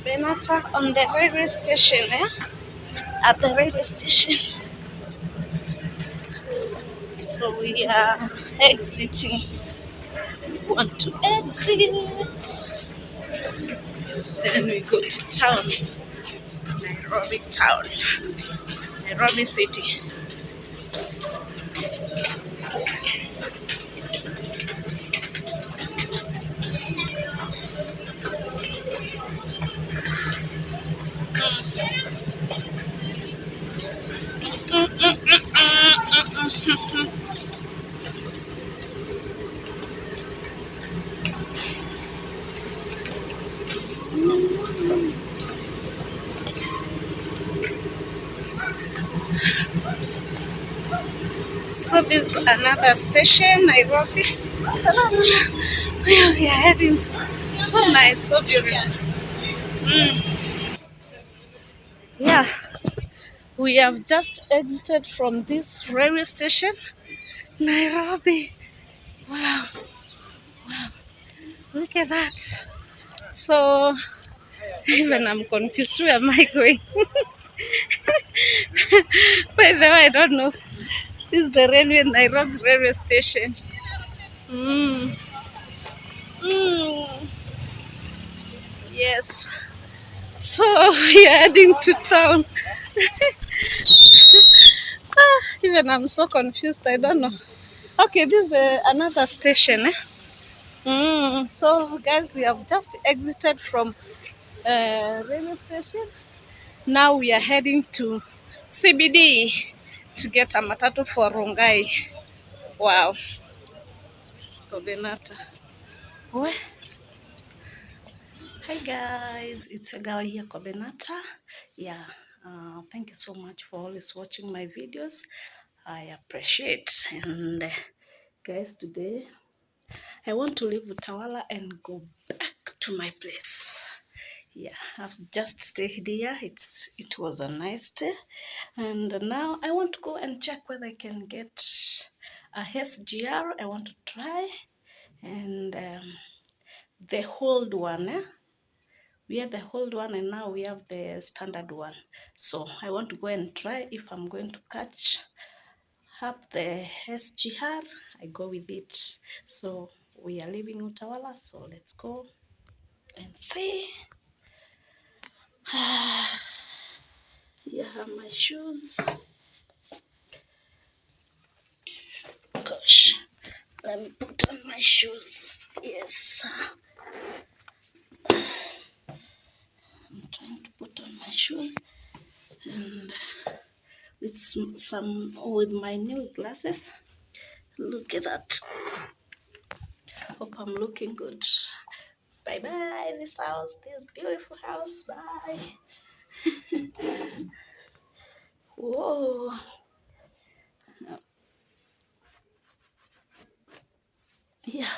kobenata on the railway station, eh? At the railway station. So we are exiting. We want to exit. Then we go to town, Nairobi town, Nairobi city. So this is another station, Nairobi. Where we are heading to. So nice, so beautiful. Yeah, we have just exited from this railway station, Nairobi. Wow, look at that. So even I'm confused. Where am I going? By the way, I don't know. This is the railway, Nairobi railway station. Mm. Mm. Yes. So we are heading to town. Even I'm so confused. I don't know. Okay, this is another station. Eh? So guys, we have just exited from railway station. Now we are heading to CBD to get a matatu for Rongai. Wow, kobenata. Well, hi guys, it's a girl here, kobenata. Yeah, thank you so much for always watching my videos. I appreciate. And guys, today I want to leave Utawala and go back to my place. Yeah, I've just stayed here. It was a nice day, and now I want to go and check whether I can get a SGR. I want to try, and the old one. We had the old one, and now we have the standard one. So I want to go and try if I'm going to catch up the SGR. I go with it. So we are leaving Utawala. So let's go and see. Here are my shoes. Gosh, let me put on my shoes. Yes, I'm trying to put on my shoes and with some with my new glasses. Look at that. Hope I'm looking good. Bye bye, this house, this beautiful house. Bye. Whoa. Yeah.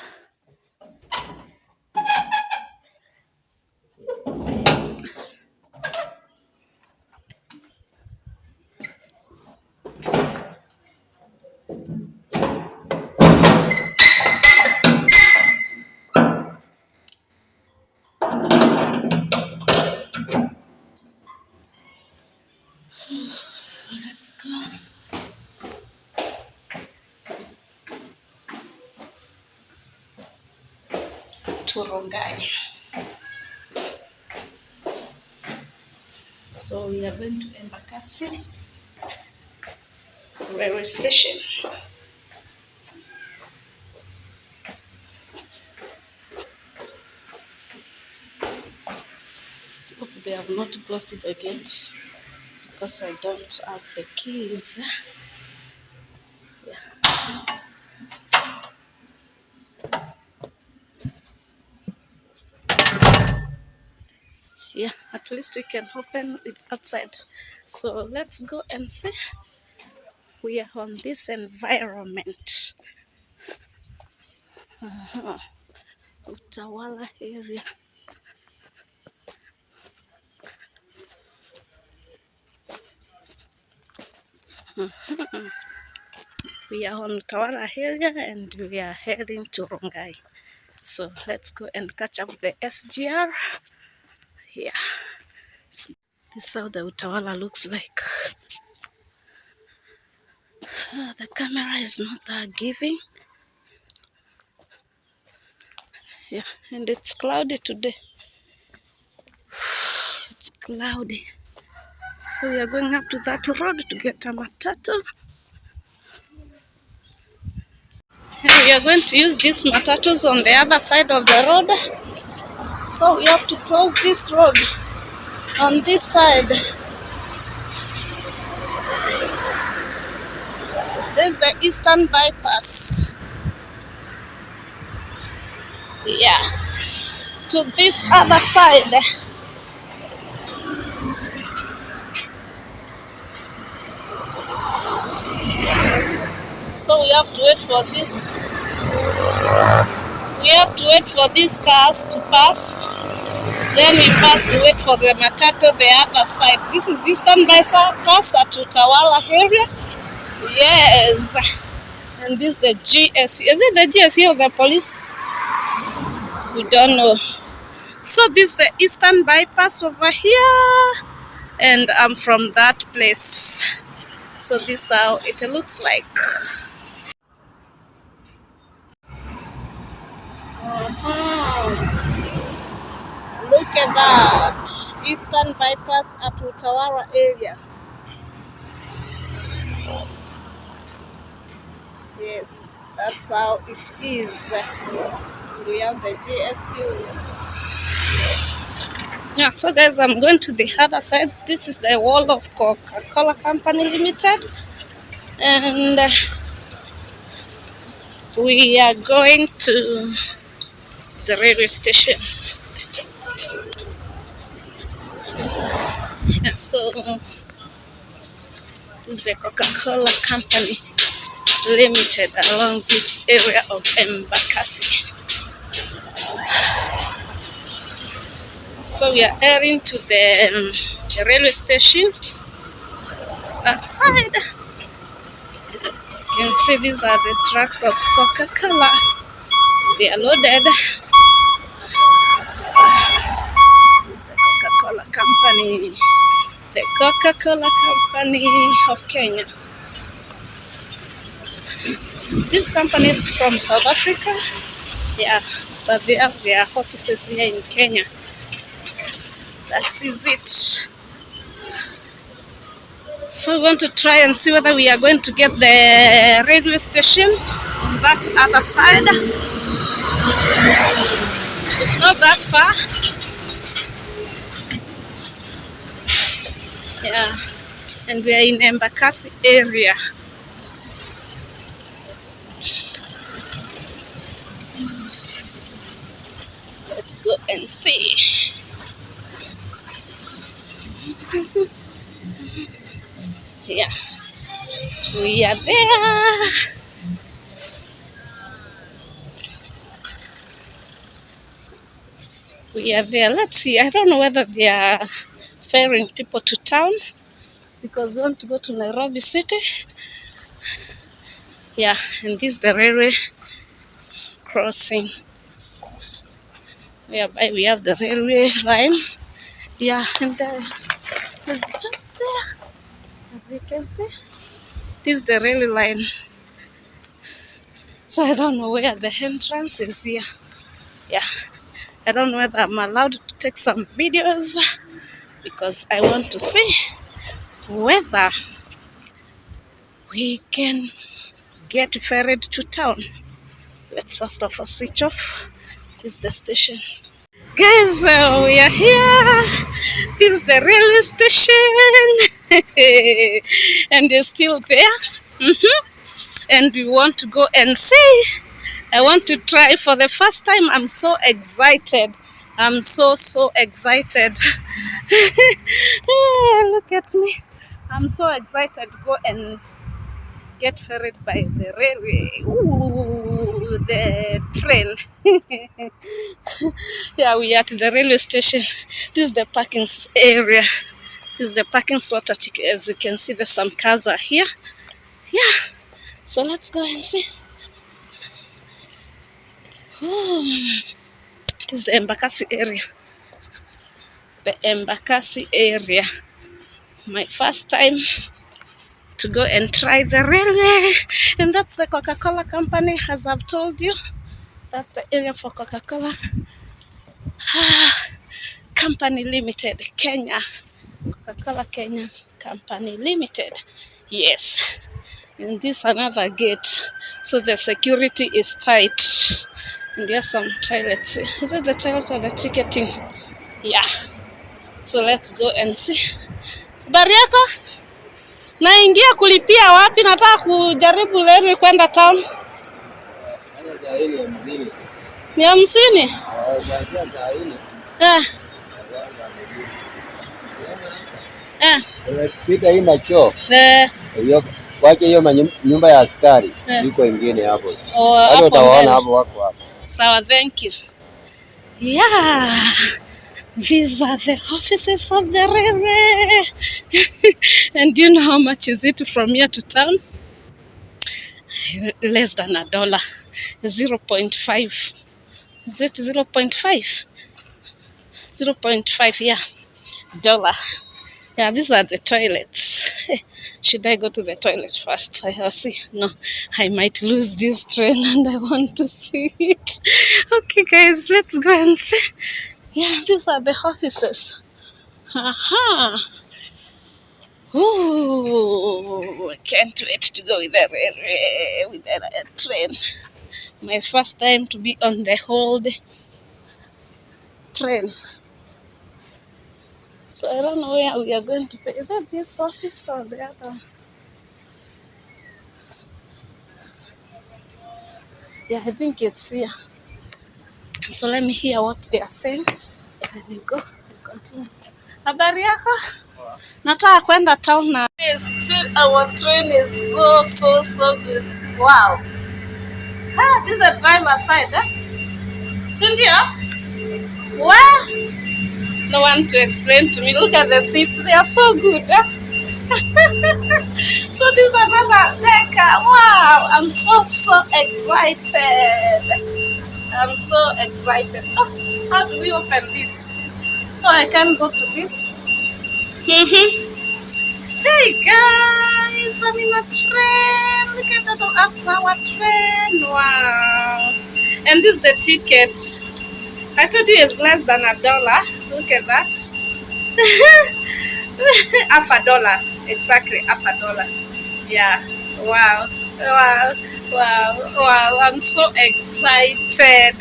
Let's go to Rongai. So we are going to Embakasi railway station. Hope they have not closed the gate because I don't have the keys. Yeah, at least we can open it outside. So let's go and see. We are on this environment. Utawala area. We are on Utawala area and we are heading to Rongai. So let's go and catch up the SGR. Yeah, this is how the Utawala looks like. The camera is not that giving. Yeah, and it's cloudy today. It's cloudy. So we are going up to that road to get a matatu. And we are going to use these matatus on the other side of the road. So we have to cross this road on this side. There's the Eastern Bypass. Yeah, to this other side. So we have to wait for this. We have to wait for these cars to pass. Then we pass to wait for the matatu the other side. This is Eastern Bypass at Utawala area. Yes. And this is the GSU. Is it the GSU of the police? We don't know. So this is the Eastern Bypass over here. And I'm from that place. So this is how it looks like. Look at that. Eastern Bypass at Utawala area. Yes, that's how it is. We have the GSU. Yeah, so guys, I'm going to the other side. This is the wall of Coca-Cola Company Limited. And we are going to the railway station. Yeah, so this is the Coca-Cola Company Limited along this area of Embakasi. So we are heading to the railway station. That side. You can see these are the trucks of Coca-Cola. They are loaded. This is the Coca-Cola Company. The Coca-Cola Company of Kenya. This company is from South Africa. Yeah, but they have their offices here in Kenya. That is it. So we want to try and see whether we are going to get the railway station on that other side. It's not that far. Yeah, and we are in Embakasi area. Let's go and see. Yeah, we are there. We are there. Let's see. I don't know whether they are ferrying people to town because we want to go to Nairobi City. Yeah, and this is the railway crossing. Whereby we have the railway line. Yeah, and it's just there. As you can see, this is the railway line. So I don't know where the entrance is here. Yeah, I don't know whether I'm allowed to take some videos because I want to see whether we can get ferried to town. Let's first of all switch off. This is the station. Guys, we are here. This is the railway station. And they're still there. And we want to go and see. I want to try for the first time. I'm so excited. I'm so excited. Look at me. I'm so excited to go and get ferried by the railway. Ooh, the train. Yeah, we are at the railway station. This is the parking area. This is the parking slot. As you can see, there's some cars are here. Yeah, so let's go and see. Ooh. This is the Embakasi area. the Embakasi area. My first time to go and try the railway, and that's the Coca-Cola company, as I've told you. That's the area for Coca-Cola Company Limited, Kenya. Coca-Cola Kenya Company Limited. Yes. And this another gate. So the security is tight. And you have some toilets. Is it the toilet or the ticketing? Yeah. So let's go and see. Bariaka, naingia kulipia wapi? Nataka kujaribu leo kwenda town. Ni 50? Pita hii na choo. Wacha hiyo nyumba ya askari iko ingine hapo. Wale utawaona hapo wako hapo. Sawa, thank you. Yeah. These are the offices of the railway. And do you know how much is it from here to town? Less than $1. 0.5. Is it 0.5? 0.5, yeah. Dollar. Yeah, these are the toilets. Should I go to the toilet first? I'll see. No, I might lose this train and I want to see it. Okay, guys, let's go and see. Yeah, these are the offices. Aha. Ooh, I can't wait to go with the train. My first time to be on the whole train. So I don't know where we are going to pay. Is it this office or the other? Yeah, I think it's here. So let me hear what they are saying. Then we go. We continue. Habari yako? Nataka kwenda town na still our train is so good. Wow. Ah, this is the driver side, eh? Cynthia? Well, no one to explain to me. Look at the seats. They are so good, eh? So this is another decker. Wow, I'm so excited. I'm so excited. Oh, how do we open this? So I can go to this. Hey guys, I'm in a train. Look at that, our train. Wow. And this is the ticket. I told you it's less than $1. Look at that. $1. Exactly, $1. Yeah. Wow. I'm so excited.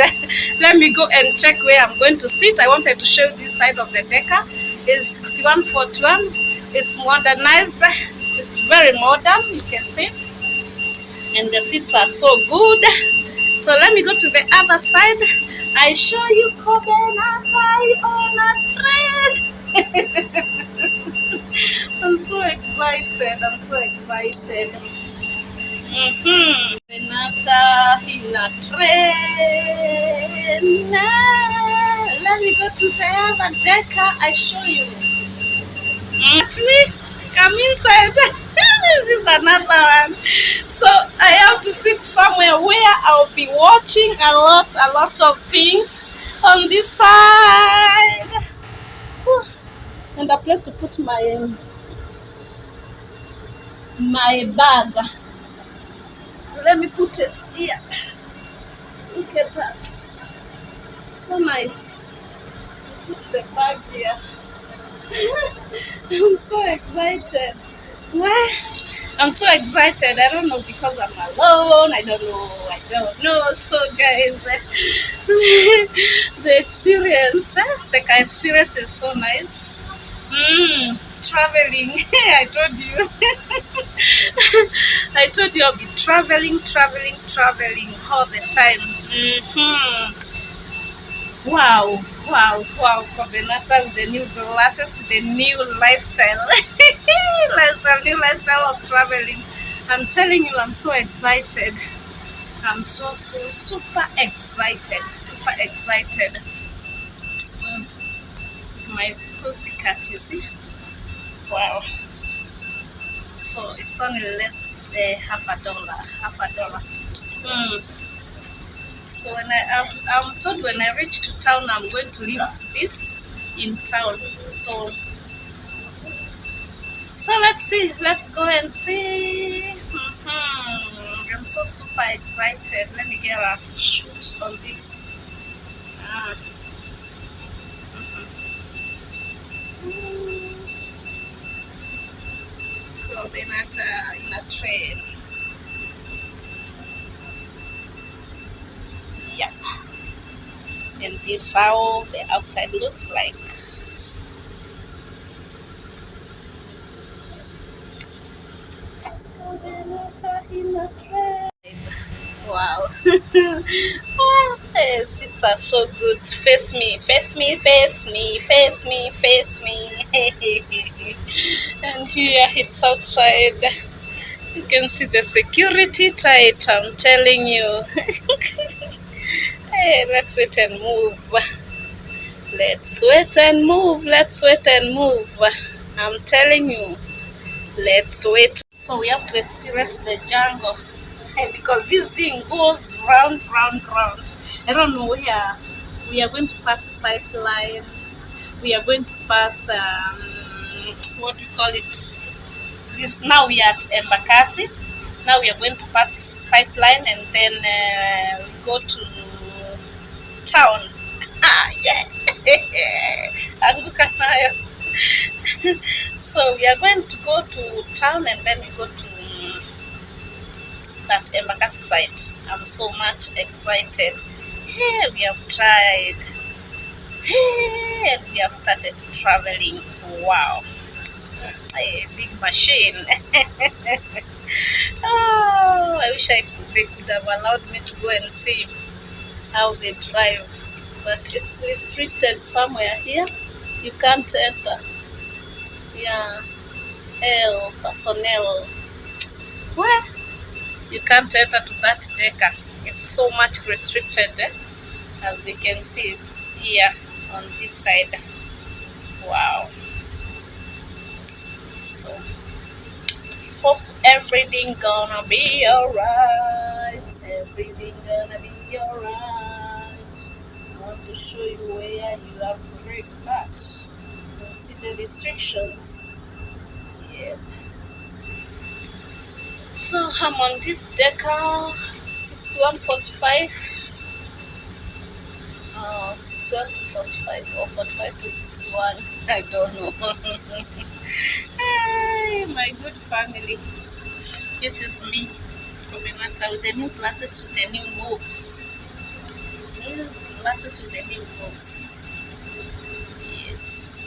Let me go and check where I'm going to sit. I wanted to show you this side of the decker. It's 6141. It's modernized. It's very modern, you can see. And the seats are so good. So let me go to the other side. I show you kobenata on a train. I'm so excited. Kobenata in a train. Let me go to the other decker. I show you. Come inside. This is another one. So I have to sit somewhere where I'll be watching a lot of things on this side. And a place to put my bag. Let me put it here. Look at that. So nice. Put the bag here. I'm so excited. Why? I'm so excited. I don't know, because I'm alone. I don't know. So guys, the experience is so nice. Traveling. I told you. I told you I'll be traveling all the time. Wow, Kobenata with the new glasses, with the new lifestyle. New lifestyle of traveling. I'm telling you, I'm so excited. I'm so super excited. My pussycat, you see? Wow. So it's only less than $1. So when I'm told when I reach to town, I'm going to leave this in town. So let's see. Let's go and see. I'm so super excited. Let me get a shoot on this. Uh, kobenata in a train. Yeah. And this how the outside looks like. Kobenata in a train. Wow. The seats are so good. Face me, face me, face me, face me, face me. And here it's outside. You can see the security tight, I'm telling you. Hey, let's wait and move. Let's wait and move. Let's wait and move. I'm telling you. Let's wait. So we have to experience the jungle. Because this thing goes round, round, round. I don't know where we are going to pass pipeline. We are going to pass what we call it. This now we are at Embakasi. Now we are going to pass pipeline and then we go to town. Ah, yeah. Anguka nayo. So we are going to go to town and then we go to that Embakasi site. I'm so much excited. Hey, we have tried. Hey, and we have started traveling. Wow. A big machine. Oh, I wish they could have allowed me to go and see how they drive. But it's restricted somewhere here. You can't enter. Yeah. Hell, personnel. Where? You can't enter to that decker. It's so much restricted, as you can see here on this side. Wow. So hope everything gonna be alright. Everything gonna be alright. I want to show you where you have to break that. You see the restrictions. Yeah. So I'm on this decker 6145. 61 to 45 or 45 to 61. I don't know. Hey, my good family. This is me, Kobenata, with the new glasses with the new moves. New glasses with the new moves. Yes.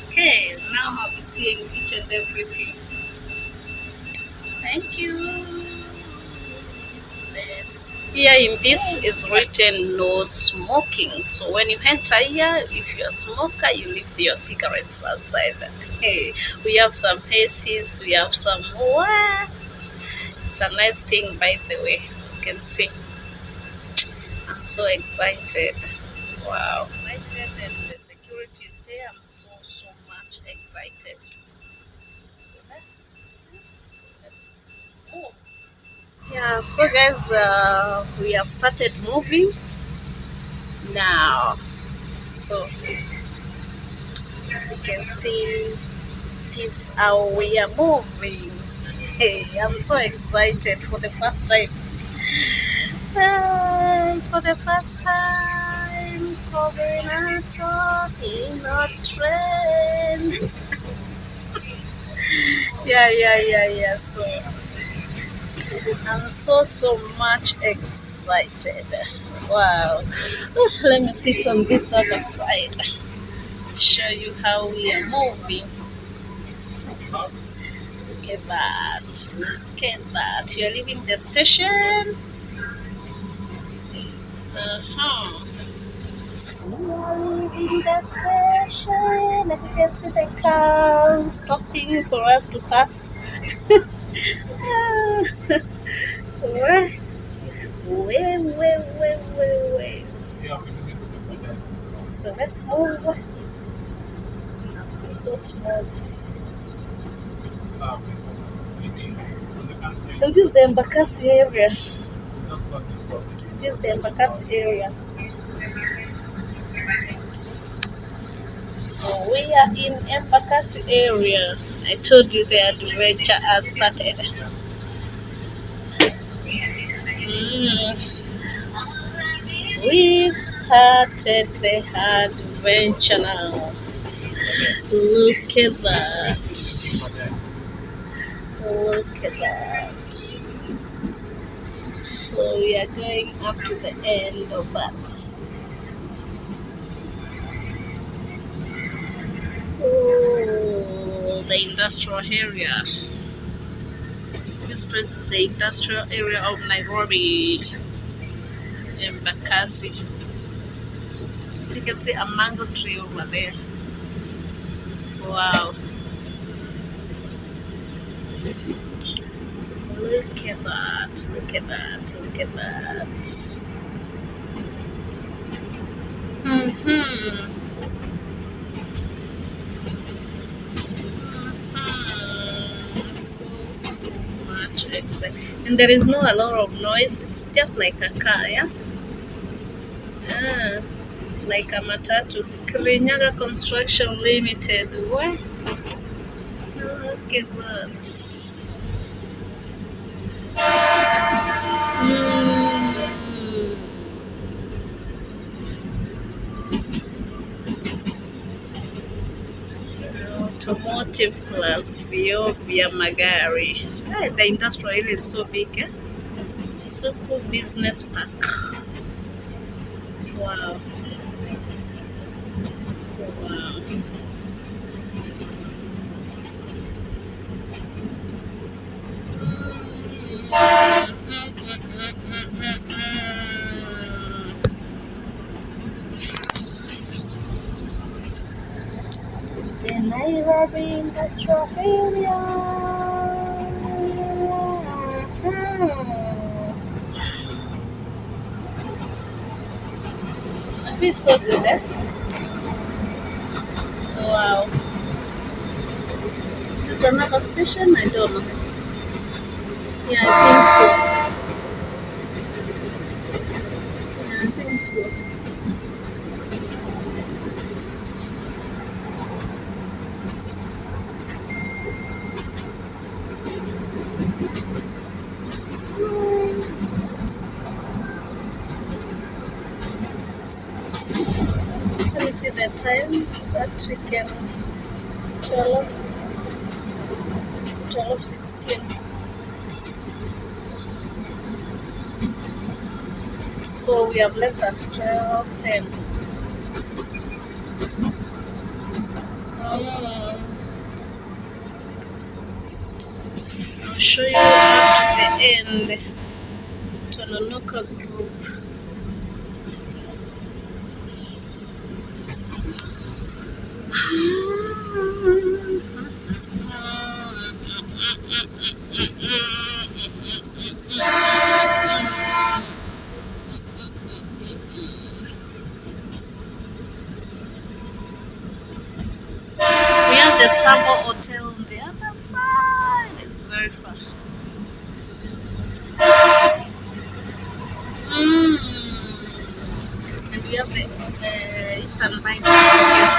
Okay, now I'll be seeing each and everything. Thank you. Here in this is written no smoking. So when you enter here, if you're a smoker, you leave your cigarettes outside. Hey, we have some haces, we have some more. It's a nice thing, by the way. You can see. I'm so excited. Wow. Excited, and the security is there. I'm so much excited. So let's see. Let's move. Yeah, so guys, we have started moving now. So as you can see, this how we are moving. Hey, I'm so excited for the first time. For the first time, kobenata in a train. Yeah. So I'm so much excited. Wow. Let me sit on this other side. Show you how we are moving. Look at that. Look at that. You are leaving the station. Uh-huh. We are leaving the station. And you can see the car stopping for us to pass. Wait. So let's move. So small. And this is the Embakasi area. This is the Embakasi area. So we are in Embakasi area. I told you the adventure has started. Mm, we've started the adventure now. Look at that. Look at that. So we are going up to the end of that. Oh, the industrial area. This place is the industrial area of Nairobi, Embakasi. You can see a mango tree over there. Wow. Look at that. Look at that. Look at that. Mm-hmm. So much excitement. And there is no a lot of noise. It's just like a car, yeah? Ah, like a matatu. Kirinyaga Construction Limited. What? Look at that. Mm. Automotive class vio via magari. The industrial area is so big, eh? Soko Business Park. Wow. Wow. The Nairobi Industrial Area. It feels so good, eh? Wow. There's another station? I don't know. Yeah, I think so. Yeah, I think so. Let me see the time so that we can 12, 12:16. So we have left at 12:10. I'll show you up to the end. Tononoka group. We have the Tsavo Hotel on the other side. It's very far. And we have the Eastern Bypass. You can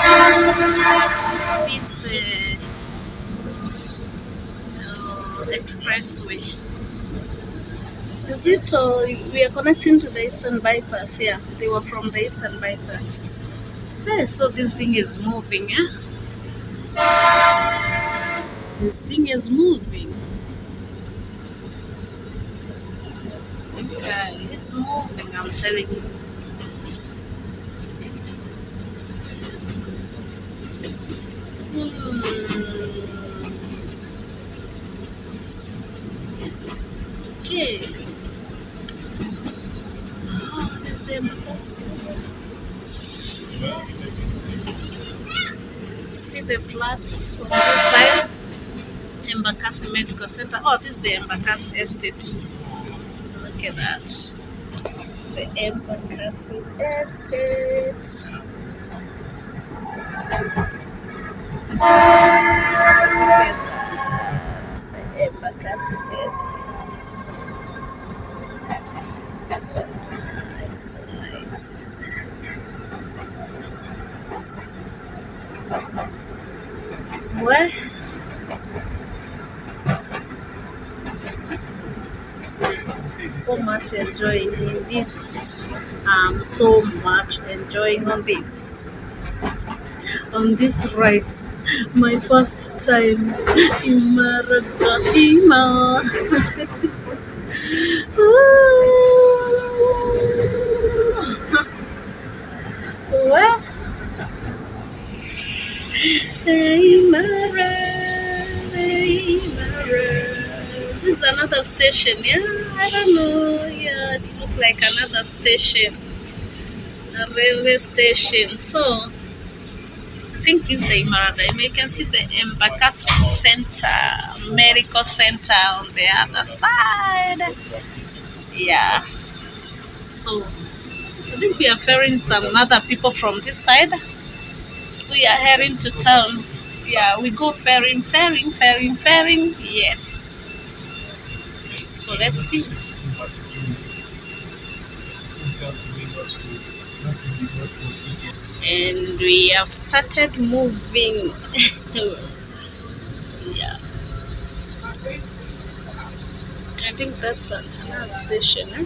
see this the expressway. Is it? We are connecting to the Eastern Bypass. Yeah, they were from the Eastern Bypass. Hey, so this thing is moving, yeah? This thing is moving. Okay, it's moving, I'm telling you. Okay. Oh, this is the Embakasi. See the flats on this side? Embakasi Medical Center. Oh, this is the Embakasi Estate. Look at that. The Embakasi Estate. Look at that. The Embakasi Estate. So nice, so nice. Well, so much enjoying in this. So much enjoying on this ride. My first time in Maradona. Well, hey, Mara, hey, Mara. This is another station, yeah? I don't know. Yeah, it looks like another station, a railway station. So, I think it's the Imarada. You can see the Embakasi Center, Medical Center on the other side. Yeah. So, I think we are ferrying some other people from this side. We are heading to town. Yeah, we go ferrying. Yes. So let's see. And we have started moving. Yeah, I think that's another session. Eh?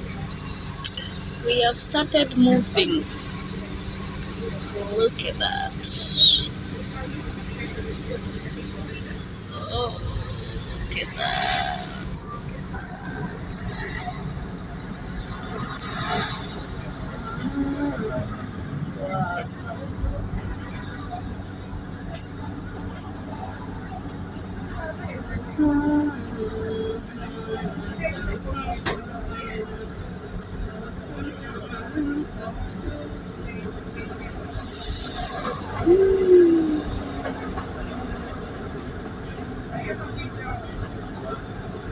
We have started moving. Look at that. Oh, look at that.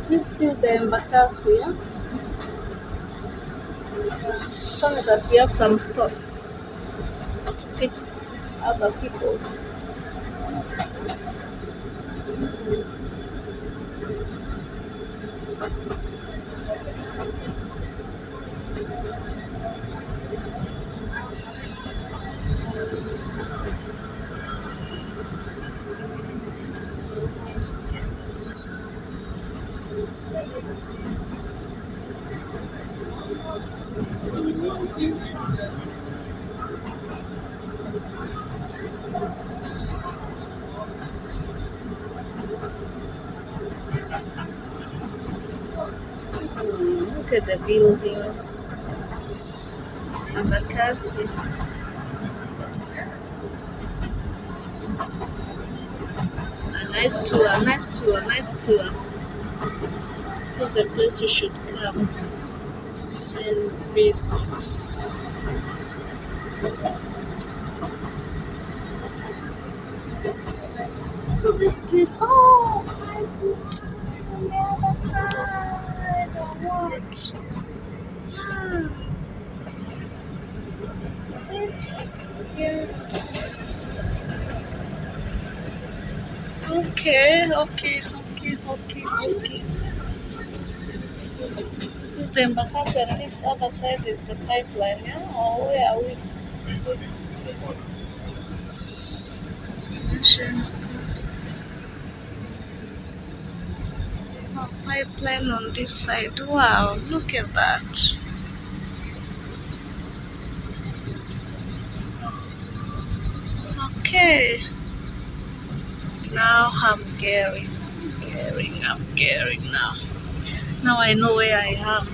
This is still the Embakasi, yeah? Tell me that we have some stops to pick other people. Look at the buildings. Embakasi. A nice tour. This is the place you should come and visit. So this place, oh, on the other side, or what? Yeah, is it? Yeah. Okay. This is the Embakasi and this other side is the pipeline, yeah? Or where are we? Oh, pipeline on this side. Wow, look at that. Okay, now I'm gearing now. Now I know where I am.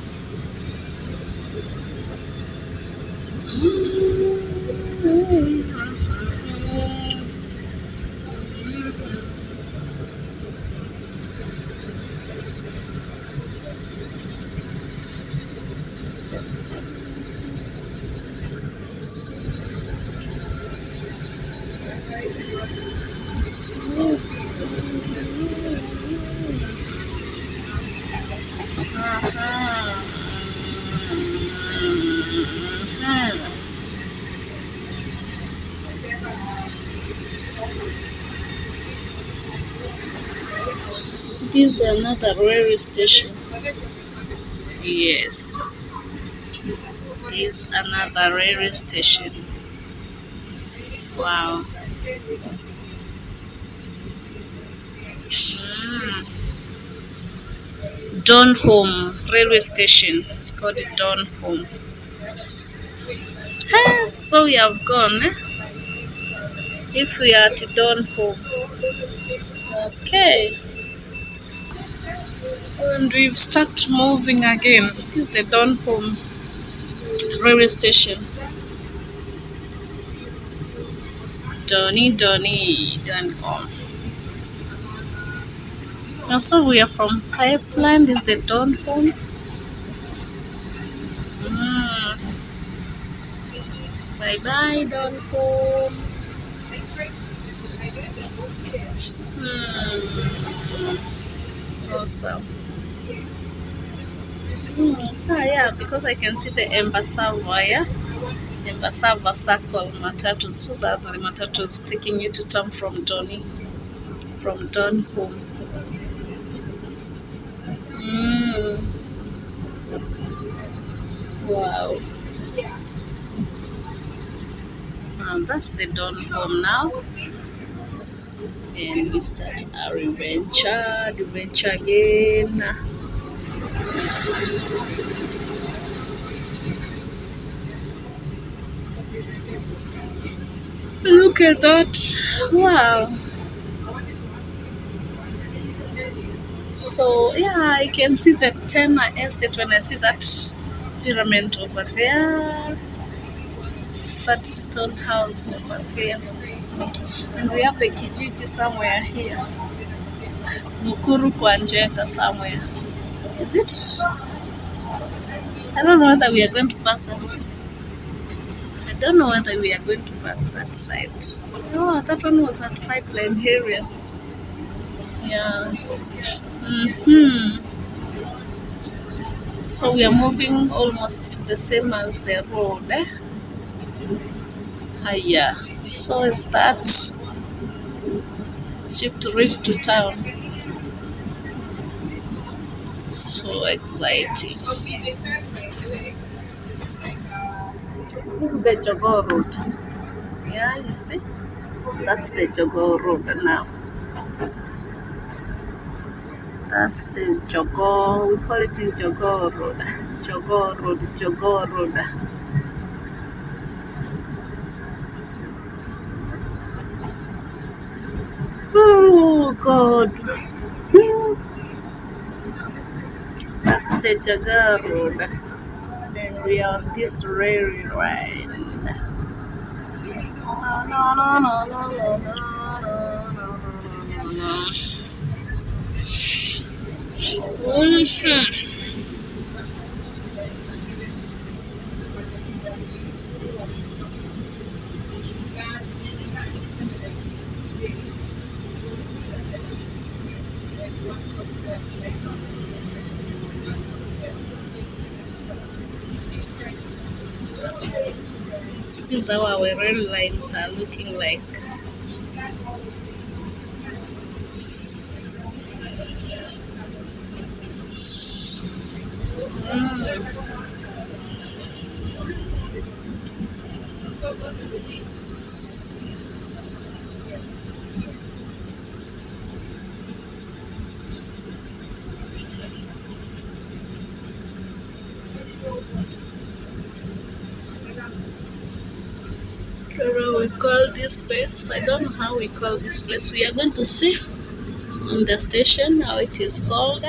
This is another railway station. Yes, this is another railway station. Wow. Dawn Home railway station. It's called the Dawn Home. So we have gone. If we are at Dawn Home, okay, and we've started moving again. This is the Dawn Home railway station. Dawn Home. Also, we are from Pipeline. This is the Dawn Home. Bye bye, Dawn Home. Awesome. So yeah, because I can see the Embasava, yeah? Embasava Circle Matatus. Those are the Matatus taking you to town from Dawn Home. Wow. That's the Dawn Home now. And we start our adventure again. Look at that. Wow. So yeah, I can see the Tena estate when I see that pyramid over there, that stone house over there. And we have the Kijiji somewhere here. Mukuru Kwanjeka somewhere. Is it? I don't know whether we are going to pass that side. I don't know whether we are going to pass that side. No, that one was at Pipeline area. Yeah. So we are moving almost the same as the road. Yeah. So is that ship to reach to town. So exciting. This is the Jogoo Road. Yeah, you see? That's the Jogoo Road now. That's the Jogoo, we call it in Jogoo Road. Jogoo Road, Jogoo Road. Oh, God. That's the Jogoo Road. And we are on this railway ride. No, no, no, no, no, no, no, no, no, no. This is how our rail lines are looking like. We call this place, I don't know how we call this place. We are going to see on the station how it is called.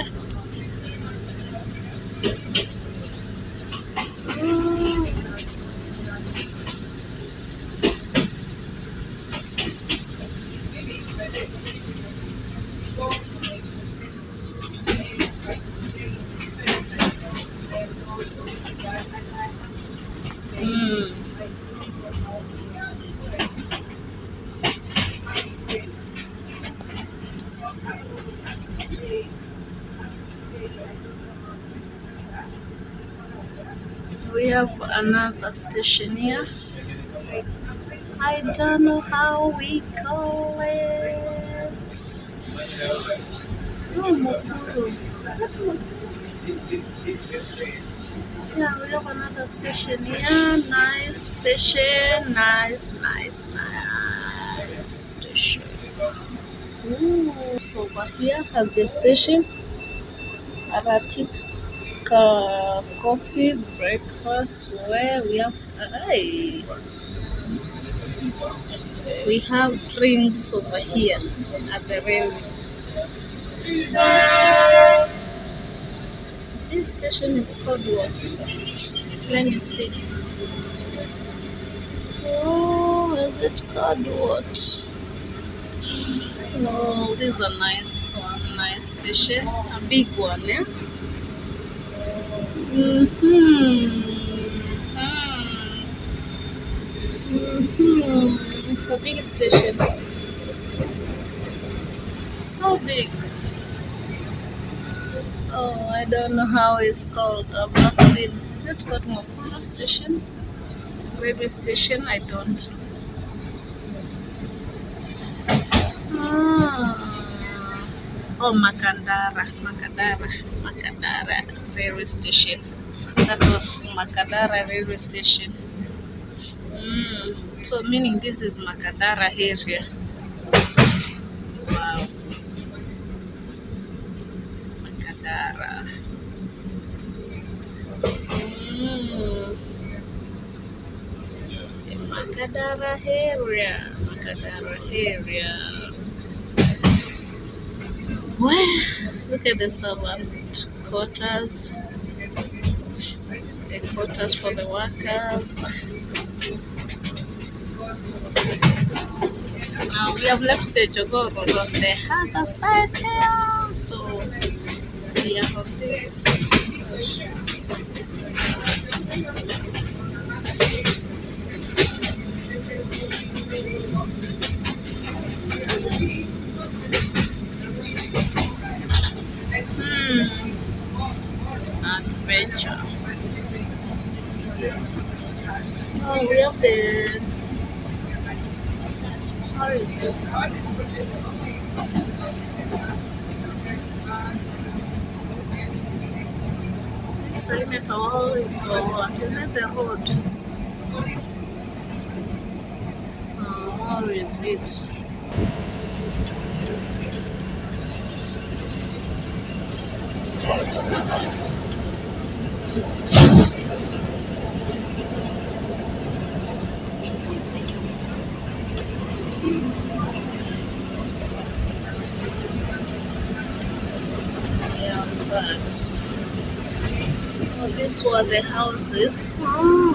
We have another station here. I don't know how we call it. Oh, Mukuru. Is that Mukuru? Yeah, we have another station here. Nice station. Nice, nice, nice. station. Ooh, so over here at the station, Aratika coffee breakfast where we have drinks over here at the railway. This station is called what? Let me see. Oh, is it called what? Oh, this is a nice one, nice station. A big one, yeah? It's a big station. So big. Oh, I don't know how it's called. I've not seen. Is it called Mokoro Station? Railway station? I don't know. Ah. Oh, Makadara railway station. That was Makadara railway station. So meaning this is Makadara area. Wow, Makadara. Mm, Makadara area. Makadara area. Well, look at the servant quarters. The quarters for the workers. Now we have left the Jogoo Road on the other side there. So we are on this. Adventure. Oh, we have the. How is this? It's perimeter wall is for what? Is it the road? Or is it? Yeah, but. Oh, these were the houses. Oh,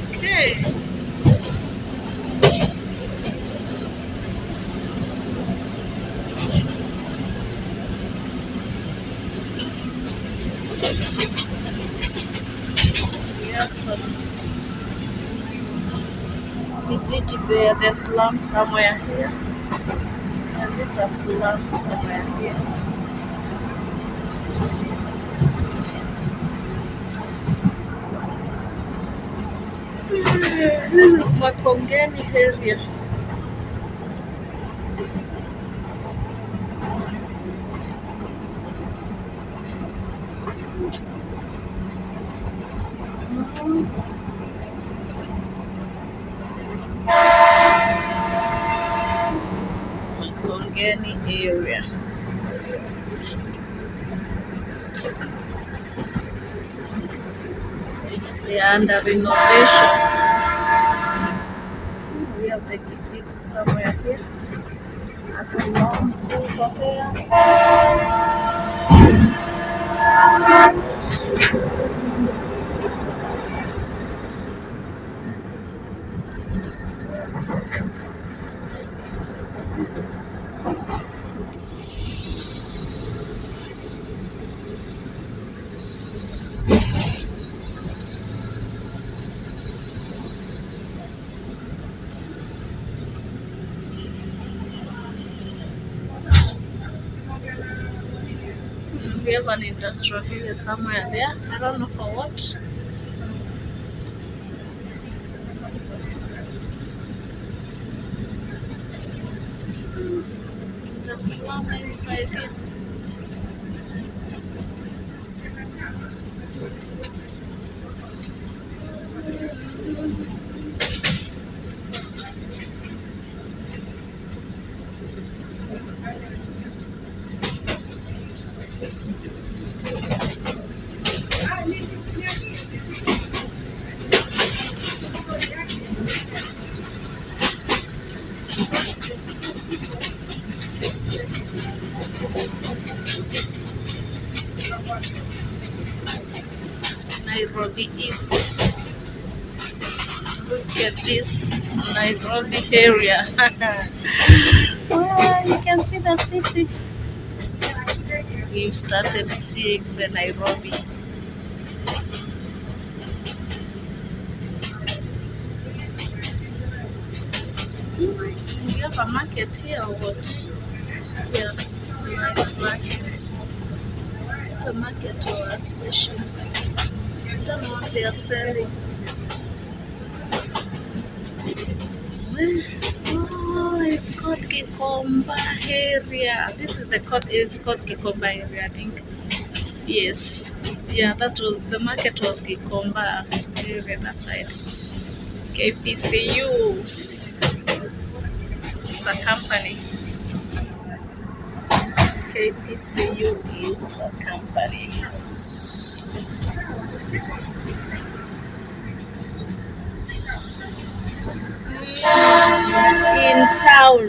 okay. We have some Kijiji there. There's slum somewhere here. And these are slums somewhere here. This is Makongeni area. Makongeni area. They are under renovation. We have the Kijiji somewhere here. A slum over there. We have an industrial area somewhere there. I don't know for what. The slum inside here. Nairobi East. Look at this Nairobi area. Oh, you can see the city. We've started seeing the Nairobi. We have a market here or what? Yeah, nice market. Not a market or a station. I don't know what they are selling. Oh, it's called Kikomba area. This is it's called Kikomba area, I think. Yes. Yeah, that was the market was Kikomba area that side. KPCU. It's a company. KPCU is a company. In town.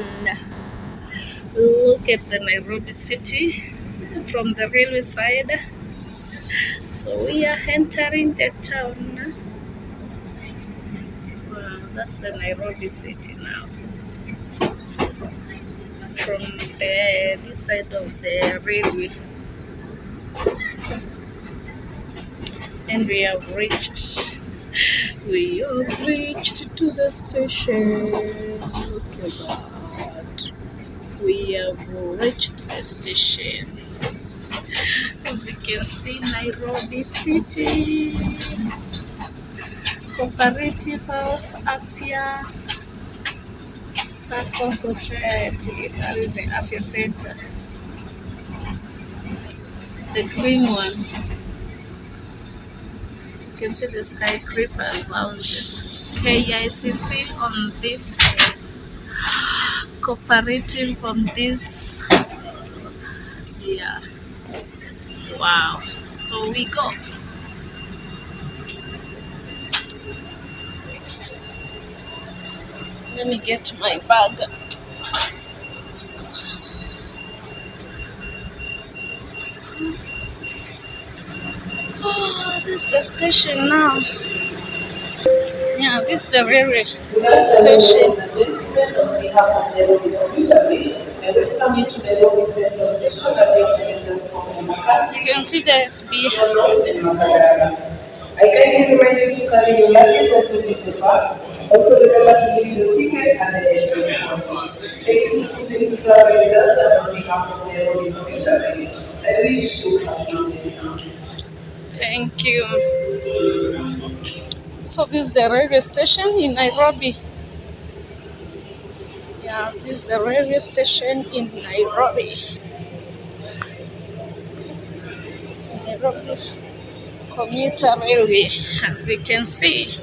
Look at the Nairobi city from the railway side. So we are entering the town. Wow, that's the Nairobi city now. From this side of the railway. And we have reached to the station. Look at that. We have reached the station. As you can see, Nairobi City, Cooperative House, Afya, Circle Society. That is the Afya Center. The green one. You can see the skyscrapers houses. KICC on this, cooperative on this. Yeah, wow. So we go. Let me get my bag. Oh, this is the station now. Yeah, this is the railway station. On behalf of Nairobi Commuter Rail, I welcome you to Nairobi Central Station that represents kobenata. You can see the SB. I kindly remind you to carry your luggage until this depart. Also remember to leave your ticket at the exit point. Thank you for choosing to travel with us, and on behalf of Nairobi Commuter Rail, I wish you a happy day. Thank you. So this is the railway station in Nairobi. Yeah, this is the railway station in Nairobi. Nairobi commuter railway, as you can see.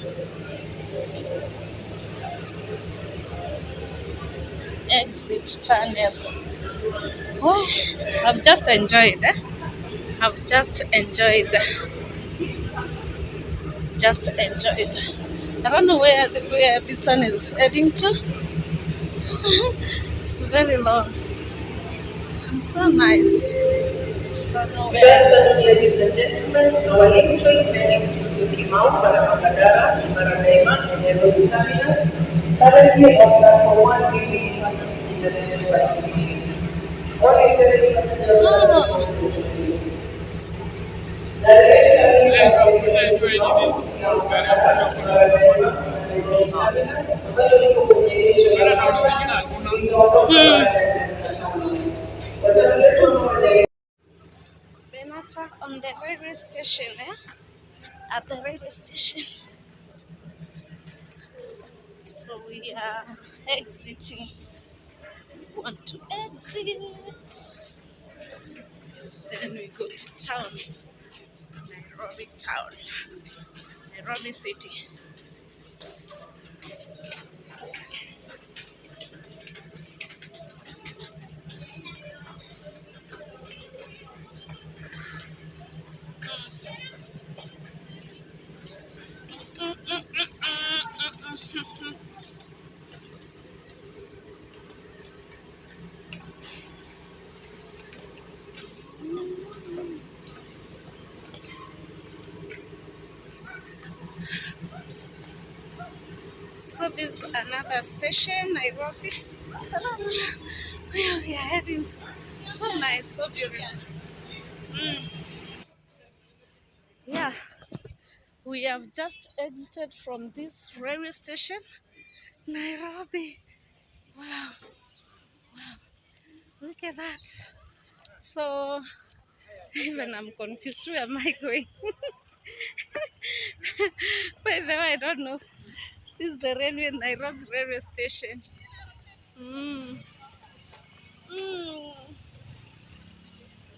Exit tunnel. Oh, I've just enjoyed. I've just enjoyed. Just enjoyed. I don't know where this one is heading to. It's very long. So nice. I don't know Good where it's afternoon, heading. ladies and gentlemen. Our link train heading to Syokimau, Makadara, Imaradaima, and Nairobi terminus. Currently on platform 1 will be departing in the next 5 minutes. All intended passengers are Oh, on the train. The next coming from the Syokimau, Makadara, Imaradaima, and Nairobi terminus, ambayo liko kwenye gesho la kwanza, itaondoka baada ya dakika 5. Wasafiri wetu ambao wanaelekea Benata on the railway station, eh? At the railway station. So we are exiting. We want to exit. Then we go to town. Nairobi town. Nairobi city. So this is another station, Nairobi. Where we are heading to. So nice, so beautiful. Yeah, we have just exited from this railway station, Nairobi. Wow, look at that. So even I'm confused. Where am I going? By the way, I don't know. This is the railway, Nairobi railway station. Mm. Mm.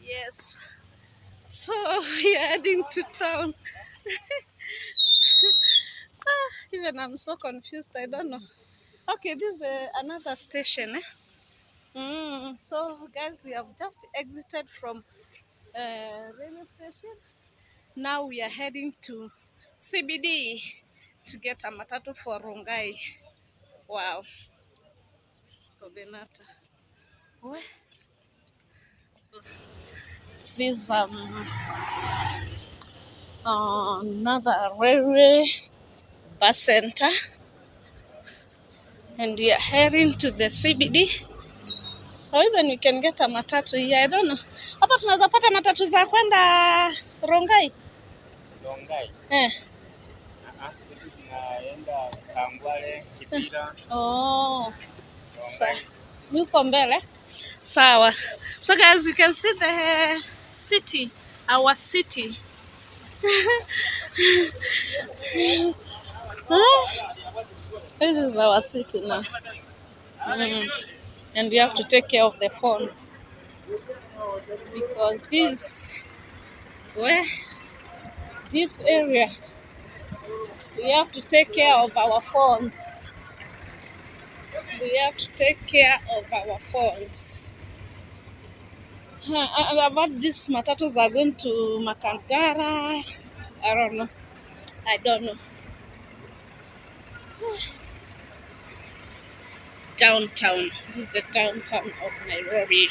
Yes. So we are heading to town. Even I'm so confused. I don't know. Okay, this is another station. So guys, we have just exited from railway station. Now we are heading to CBD to get a matatu for Rongai. Wow, kobenata. Where? This another railway bus center, and we are heading to the CBD. Or even we can get a matatu here. I don't know. Hapa tunaweza pata matatu za kwenda Rongai. Rongai. Hizi zinaenda Kangwale, Kibira. Oh. Yuko mbele. Sawa. So guys, you can see the city, our city. This is our city now. And we have to take care of the phone because this area, we have to take care of our phones. We have to take care of our phones. About these matatus are going to Makangara. I don't know. I don't know. Downtown. This is the downtown of Nairobi.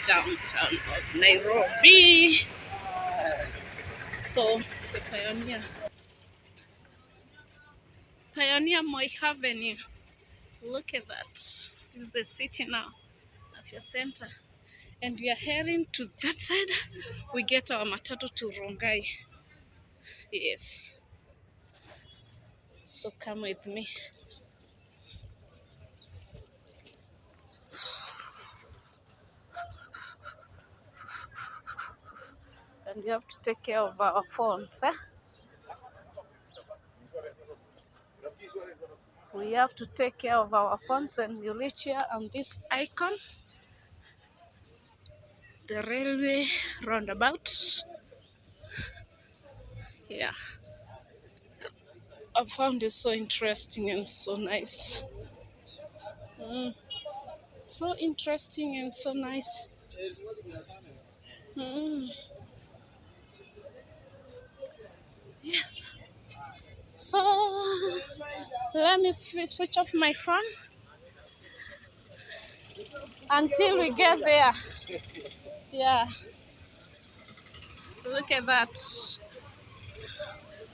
Downtown of Nairobi. So the Pioneer Moi Avenue. Look at that. This is the city now. Afya Center. And we are heading to that side. We get our matatu to Rongai. Yes. So come with me. And we have to take care of our phones. We have to take care of our phones when we reach here on this icon. The railway roundabout. Yeah. I found it so interesting and so nice. So interesting and so nice. Yes. So let me switch off my phone until we get there. Yeah. Look at that.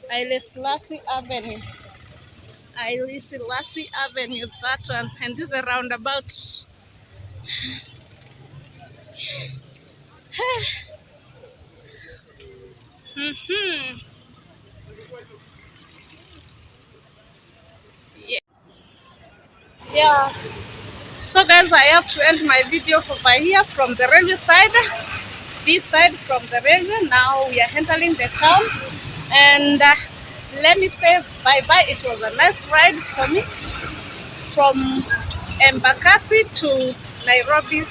Haile Selassie Avenue. Haile Selassie Avenue, that one. And this is the roundabout. Yeah. So guys, I have to end my video over here from the railway side. This side from the railway. Now we are entering the town. And let me say bye-bye. It was a nice ride for me from Embakasi to Nairobi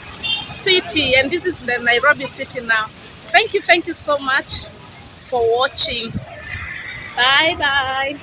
city. And this is the Nairobi city now. Thank you so much for watching. Bye-bye.